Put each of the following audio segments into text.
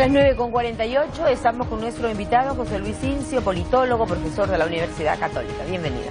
las 9:48 estamos con nuestro invitado José Luis Incio, politólogo, profesor de la Universidad Católica. Bienvenido.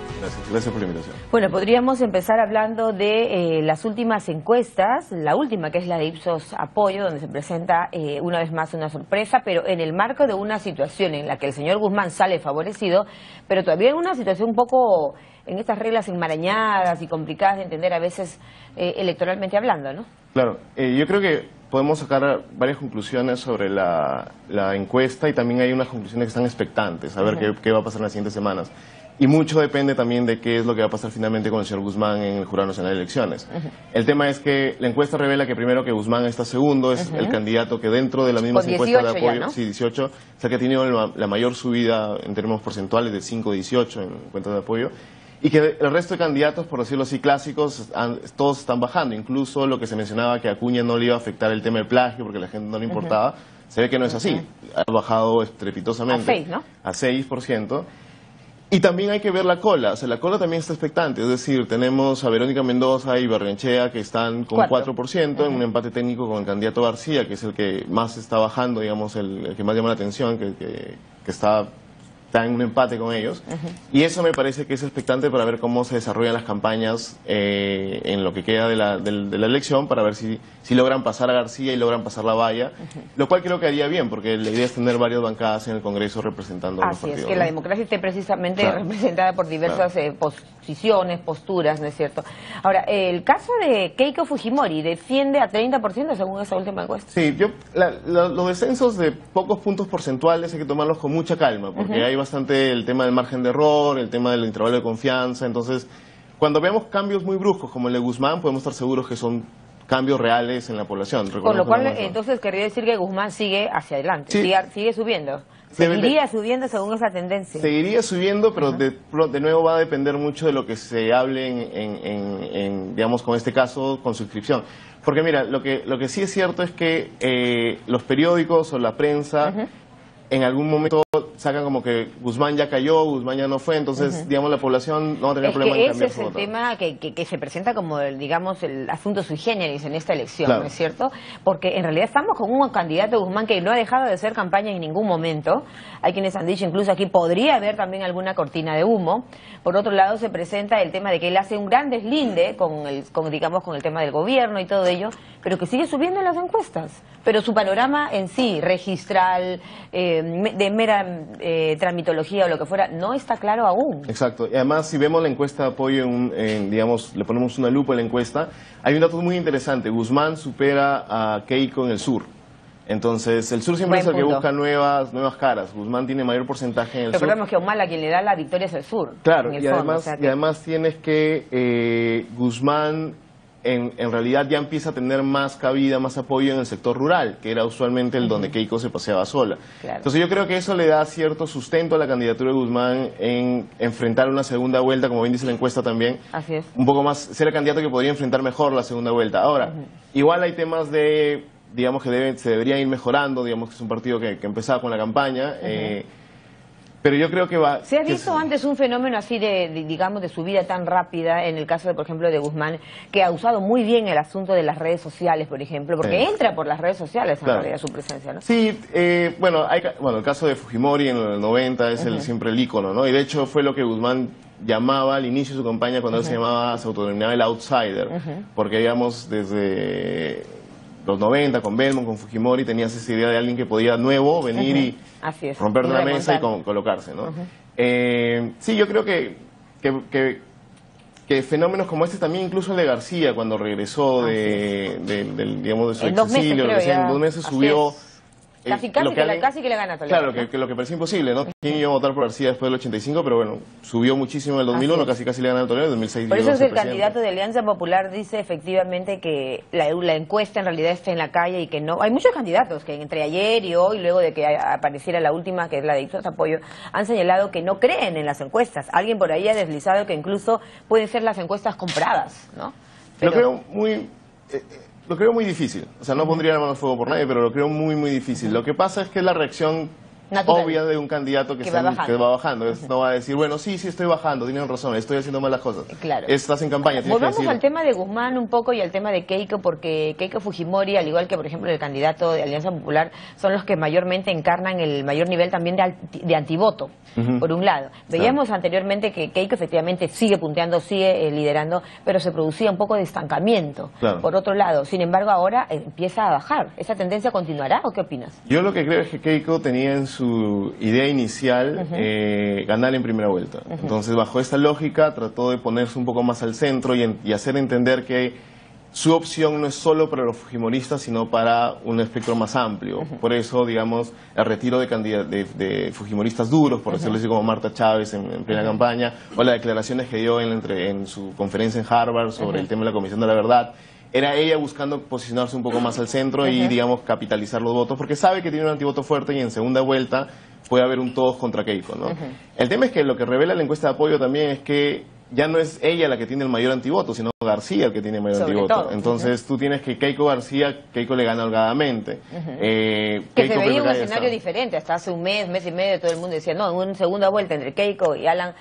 Gracias por la invitación. Bueno, podríamos empezar hablando de las últimas encuestas, la última que es la de Ipsos Apoyo, donde se presenta una vez más una sorpresa, pero en el marco de una situación en la que el señor Guzmán sale favorecido, pero todavía en una situación un poco en estas reglas enmarañadas y complicadas de entender a veces electoralmente hablando, ¿no? Claro, yo creo que podemos sacar varias conclusiones sobre la encuesta y también hay unas conclusiones que están expectantes, a ver qué va a pasar en las siguientes semanas. Y mucho depende también de qué es lo que va a pasar finalmente con el señor Guzmán en el Jurado Nacional de Elecciones. El tema es que la encuesta revela que primero que Guzmán está segundo, es el candidato que dentro de la misma encuesta de apoyo, ya, ¿no? sí, 18, o sea que ha tenido la mayor subida en términos porcentuales de 5-18 en encuestas de apoyo. Y que el resto de candidatos, por decirlo así, clásicos, todos están bajando. Incluso lo que se mencionaba que a Acuña no le iba a afectar el tema del plagio porque a la gente no le importaba, se ve que no es así. Ha bajado estrepitosamente. A 6, ¿no? A 6%. Y también hay que ver la cola. O sea, la cola también está expectante. Es decir, tenemos a Verónica Mendoza y Barrenechea que están con 4%, en un empate técnico con el candidato García, que es el que más está bajando, digamos, el que más llama la atención, que está en un empate con ellos, y eso me parece que es expectante para ver cómo se desarrollan las campañas en lo que queda de la elección, para ver si logran pasar a García y logran pasar la valla, lo cual creo que haría bien, porque la idea es tener varias bancadas en el Congreso representando a los partidos. Así es, que la democracia esté precisamente representada por diversas posiciones, posturas, ¿no es cierto? Ahora, el caso de Keiko Fujimori defiende a 30% según esa última encuesta. Sí, los descensos de pocos puntos porcentuales hay que tomarlos con mucha calma, porque hay bastante el tema del margen de error, el tema del intervalo de confianza. Entonces, cuando vemos cambios muy bruscos como el de Guzmán, podemos estar seguros que son cambios reales en la población. Con lo cual, entonces, querría decir que Guzmán sigue hacia adelante, sigue subiendo. ¿Seguiría subiendo según esa tendencia? Seguiría subiendo, pero de nuevo va a depender mucho de lo que se hable digamos, con este caso, con su inscripción. Porque mira, lo que sí es cierto es que los periódicos o la prensa en algún momento sacan como que Guzmán ya cayó, Guzmán ya no fue, entonces, digamos, la población no va a tener problema en cambiar su voto. Ese es el tema que se presenta como, digamos, el asunto sui generis en esta elección, claro. ¿no es cierto? Porque en realidad estamos con un candidato Guzmán que no ha dejado de hacer campaña en ningún momento. Hay quienes han dicho, incluso aquí podría haber también alguna cortina de humo. Por otro lado, se presenta el tema de que él hace un gran deslinde con el tema del gobierno y todo ello, pero que sigue subiendo en las encuestas. Pero su panorama en sí, registral, de mera tramitología o lo que fuera, no está claro aún. Exacto. Y además, si vemos la encuesta de apoyo, digamos, le ponemos una lupa a la encuesta, hay un dato muy interesante. Guzmán supera a Keiko en el sur. Entonces, el sur siempre es el que busca nuevas caras. Guzmán tiene mayor porcentaje en el sur. Recordemos que Humala, quien le da la victoria es el sur. Claro, y además tienes que Guzmán en realidad ya empieza a tener más cabida, más apoyo en el sector rural, que era usualmente el donde Keiko se paseaba sola. Claro. Entonces yo creo que eso le da cierto sustento a la candidatura de Guzmán en enfrentar una segunda vuelta, como bien dice la encuesta también. Así es. Un poco más, ser el candidato que podría enfrentar mejor la segunda vuelta. Ahora, igual hay temas digamos, que se deberían ir mejorando, digamos que es un partido que empezaba con la campaña, pero yo creo que va... ¿Se ha visto antes un fenómeno así digamos, de subida tan rápida en el caso, por ejemplo, de Guzmán, que ha usado muy bien el asunto de las redes sociales, por ejemplo, porque entra por las redes sociales en realidad su presencia, ¿no? Sí, bueno, el caso de Fujimori en los 90 es siempre el ícono, ¿no? Y de hecho fue lo que Guzmán llamaba al inicio de su campaña cuando él se autodenominaba el outsider, porque digamos desde los 90 con Belmont, con Fujimori, tenías esa idea de alguien que podía nuevo venir y romper una mesa y colocarse, ¿no? Sí, yo creo que fenómenos como este también, incluso el de García, cuando regresó digamos, de su exilio, en 2 meses subió... Casi que le gana a Toledo. Claro, que lo que parecía imposible, ¿no? ¿Quién iba a votar por García después del 85? Pero bueno, subió muchísimo en el 2001, casi le gana a Toledo, en el 2006. Por eso es que el candidato de Alianza Popular dice efectivamente que la encuesta en realidad está en la calle y que no... Hay muchos candidatos que entre ayer y hoy, luego de que apareciera la última, que es la de Ipsos Apoyo, han señalado que no creen en las encuestas. Alguien por ahí ha deslizado que incluso pueden ser las encuestas compradas, ¿no? Pero... Lo creo muy difícil, o sea, no pondría la mano al fuego por nadie, pero lo creo muy, muy difícil. Lo que pasa es que la reacción obvia de un candidato que va bajando. No va a decir, bueno, sí, estoy bajando, tienen razón, estoy haciendo malas cosas. Claro. Estás en campaña, tienes que decir... Volvamos al tema de Guzmán un poco y al tema de Keiko, porque Keiko Fujimori, al igual que, por ejemplo, el candidato de Alianza Popular, son los que mayormente encarnan el mayor nivel también de antivoto, por un lado. Veíamos anteriormente que Keiko efectivamente sigue punteando, sigue liderando, pero se producía un poco de estancamiento, por otro lado. Sin embargo, ahora empieza a bajar. ¿Esa tendencia continuará o qué opinas? Yo lo que creo es que Keiko tenía en su idea inicial ganar en primera vuelta. Entonces, bajo esta lógica, trató de ponerse un poco más al centro y hacer entender que su opción no es solo para los fujimoristas, sino para un espectro más amplio. Por eso, digamos, el retiro de fujimoristas duros, por decirlo así, como Marta Chávez en plena campaña, o las declaraciones que dio en su conferencia en Harvard sobre el tema de la Comisión de la Verdad, era ella buscando posicionarse un poco más al centro y, digamos, capitalizar los votos, porque sabe que tiene un antivoto fuerte y en segunda vuelta puede haber un todos contra Keiko, ¿no? El tema es que lo que revela la encuesta de apoyo también es que ya no es ella la que tiene el mayor antivoto, sino García el que tiene el mayor antivoto. Todo. Entonces tú tienes que Keiko le gana holgadamente. Que se veía un escenario diferente, hasta hace un mes y medio todo el mundo decía, no, en una segunda vuelta entre Keiko y Alan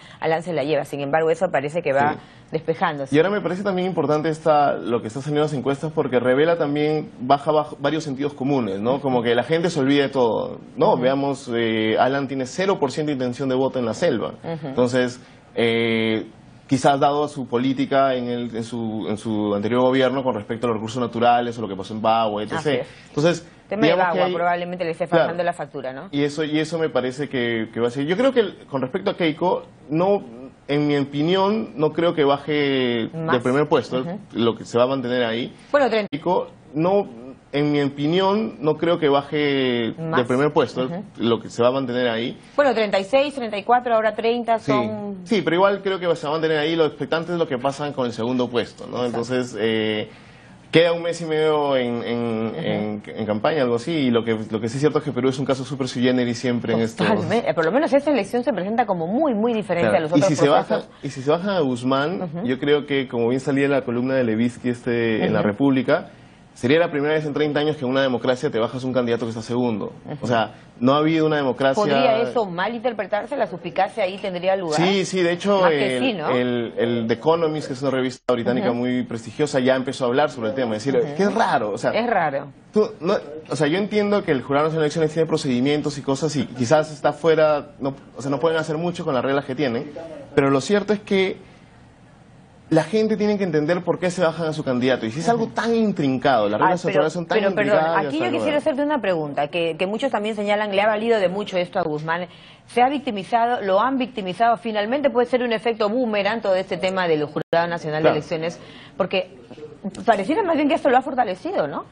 se la lleva. Sin embargo, eso parece que va despejándose. Y ahora me parece también importante lo que está saliendo en las encuestas porque revela también, baja varios sentidos comunes, ¿no? Como que la gente se olvida de todo, ¿no? Veamos, Alan tiene 0% de intención de voto en la selva. Entonces, quizás dado a su política en su anterior gobierno con respecto a los recursos naturales o lo que pasó en Bagua, etc. Entonces, el tema de Bagua probablemente le esté pasando la factura, ¿no? Y eso me parece que va a ser. Yo creo que con respecto a Keiko, en mi opinión, no creo que baje del primer puesto, lo que se va a mantener ahí. Bueno, Keiko, en mi opinión, no creo que baje del primer puesto, lo que se va a mantener ahí. Bueno, 36, 34, ahora 30 son... Sí, pero igual creo que se va a mantener ahí. Lo expectante es lo que pasa con el segundo puesto, ¿no? Entonces, queda un mes y medio en campaña, algo así, y lo que sí es cierto es que Perú es un caso súper sui generis siempre en esto. Por lo menos esta elección se presenta como muy, muy diferente a los otros procesos. Y si se baja a Guzmán, yo creo que, como bien salía en la columna de Levitsky en La República, sería la primera vez en 30 años que en una democracia te bajas un candidato que está segundo. O sea, no ha habido una democracia... ¿Podría eso mal interpretarse? ¿La suspicacia ahí tendría lugar? Sí, de hecho, el The Economist, que es una revista británica muy prestigiosa, ya empezó a hablar sobre el tema. Decir, que es raro. O sea, es raro. Yo entiendo que el Jurado Nacional de Elecciones tiene procedimientos y cosas y quizás está fuera... no pueden hacer mucho con las reglas que tienen, pero lo cierto es que la gente tiene que entender por qué se bajan a su candidato. Y si es algo tan intrincado, las reglas electorales son tan intrincadas... Pero aquí yo quisiera hacerte una pregunta, que muchos también señalan, le ha valido de mucho esto a Guzmán. ¿Se ha victimizado, lo han victimizado? Finalmente puede ser un efecto boomerang todo este tema del Jurado Nacional de Elecciones, porque pareciera más bien que esto lo ha fortalecido, ¿no?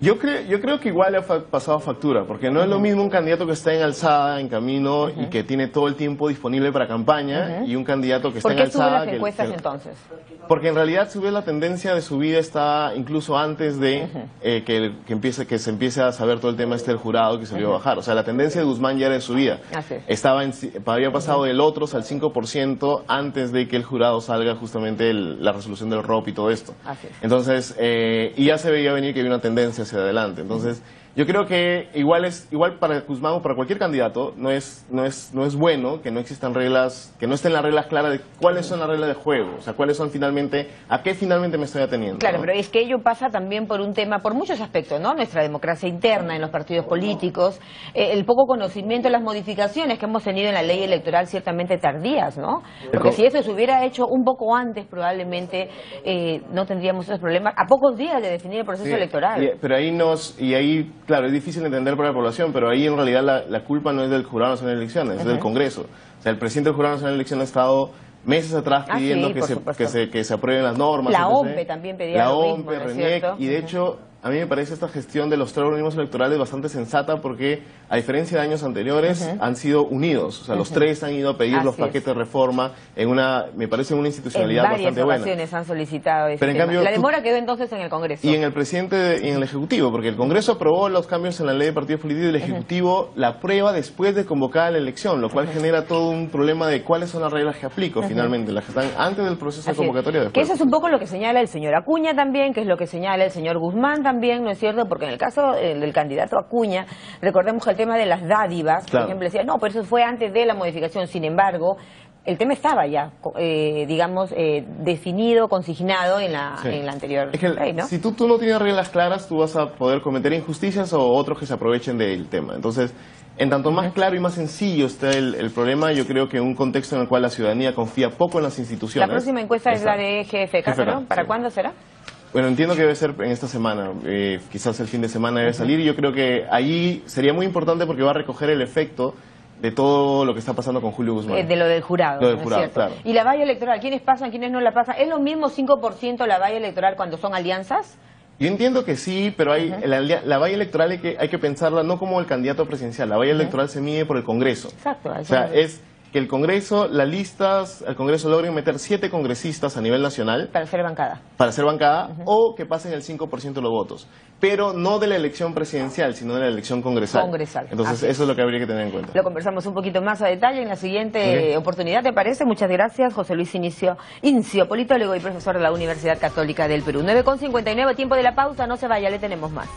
Yo creo que igual le ha pasado factura, porque no es lo mismo un candidato que está en alzada, en camino, y que tiene todo el tiempo disponible para campaña, y un candidato que está en alzada... ¿Por qué suben las encuestas entonces? Porque en realidad la tendencia de subida está incluso antes de que se empiece a saber todo el tema del jurado que se vio bajar. O sea, la tendencia de Guzmán ya era de subida. Había pasado del otros al 5% antes de que el jurado salga justamente la resolución del ROP y todo esto. Entonces, y ya se veía venir que había una tendencia hacia adelante. Entonces, yo creo que igual para Guzmán o para cualquier candidato no es bueno que no existan reglas, que no estén las reglas claras de cuáles son las reglas de juego, o sea, cuáles son a qué finalmente me estoy ateniendo. Claro, ¿no? pero es que ello pasa también por un tema, por muchos aspectos, ¿no? Nuestra democracia interna en los partidos políticos, el poco conocimiento de las modificaciones que hemos tenido en la ley electoral ciertamente tardías, ¿no? Porque si eso se hubiera hecho un poco antes, probablemente no tendríamos esos problemas a pocos días de definir el proceso electoral. Pero ahí claro, es difícil de entender para la población, pero ahí en realidad la culpa no es del Jurado Nacional de Elecciones, es del Congreso. O sea, el presidente del Jurado Nacional de Elecciones ha estado meses atrás pidiendo que se aprueben las normas. La OMPE también pedía lo mismo, ¿no es cierto? Y de hecho, a mí me parece esta gestión de los tres organismos electorales bastante sensata porque, a diferencia de años anteriores, han sido unidos. O sea, los tres han ido a pedir los paquetes de reforma me parece una institucionalidad bastante buena. En varias ocasiones han solicitado ese tema. La demora quedó entonces en el Congreso. Y en el presidente y en el Ejecutivo, porque el Congreso aprobó los cambios en la ley de partidos políticos y el Ejecutivo la aprueba después de convocada la elección, lo cual genera todo un problema de cuáles son las reglas que aplico finalmente, las que están antes del proceso de convocatoria. Que eso es un poco lo que señala el señor Acuña también, que es lo que señala el señor Guzmán también. también, ¿no es cierto? Porque en el caso del candidato Acuña, recordemos que el tema de las dádivas, por ejemplo, decía, no, pero eso fue antes de la modificación. Sin embargo, el tema estaba ya, definido, consignado en la anterior ley, ¿no? Si tú no tienes reglas claras, tú vas a poder cometer injusticias o otros que se aprovechen del tema. Entonces, en tanto más claro y más sencillo está el problema, yo creo que en un contexto en el cual la ciudadanía confía poco en las instituciones... La próxima encuesta es la de GFK, ¿no? ¿Para cuándo será? Bueno, entiendo que debe ser en esta semana, quizás el fin de semana debe salir, y yo creo que allí sería muy importante porque va a recoger el efecto de todo lo que está pasando con Julio Guzmán. De lo del jurado. Lo del jurado, claro. ¿Y la valla electoral? ¿Quiénes pasan, quiénes no la pasan? ¿Es lo mismo 5% la valla electoral cuando son alianzas? Yo entiendo que sí, pero la valla electoral hay que pensarla no como el candidato presidencial. La valla electoral se mide por el Congreso. Exacto. O sea, es que el Congreso, el Congreso logren meter 7 congresistas a nivel nacional. Para ser bancada. Para ser bancada, o que pasen el 5% de los votos. Pero no de la elección presidencial, sino de la elección congresal. Entonces, eso es lo que habría que tener en cuenta. Lo conversamos un poquito más a detalle en la siguiente oportunidad, ¿te parece? Muchas gracias, José Luis Incio, politólogo y profesor de la Universidad Católica del Perú. 9:59, tiempo de la pausa, no se vaya, le tenemos más.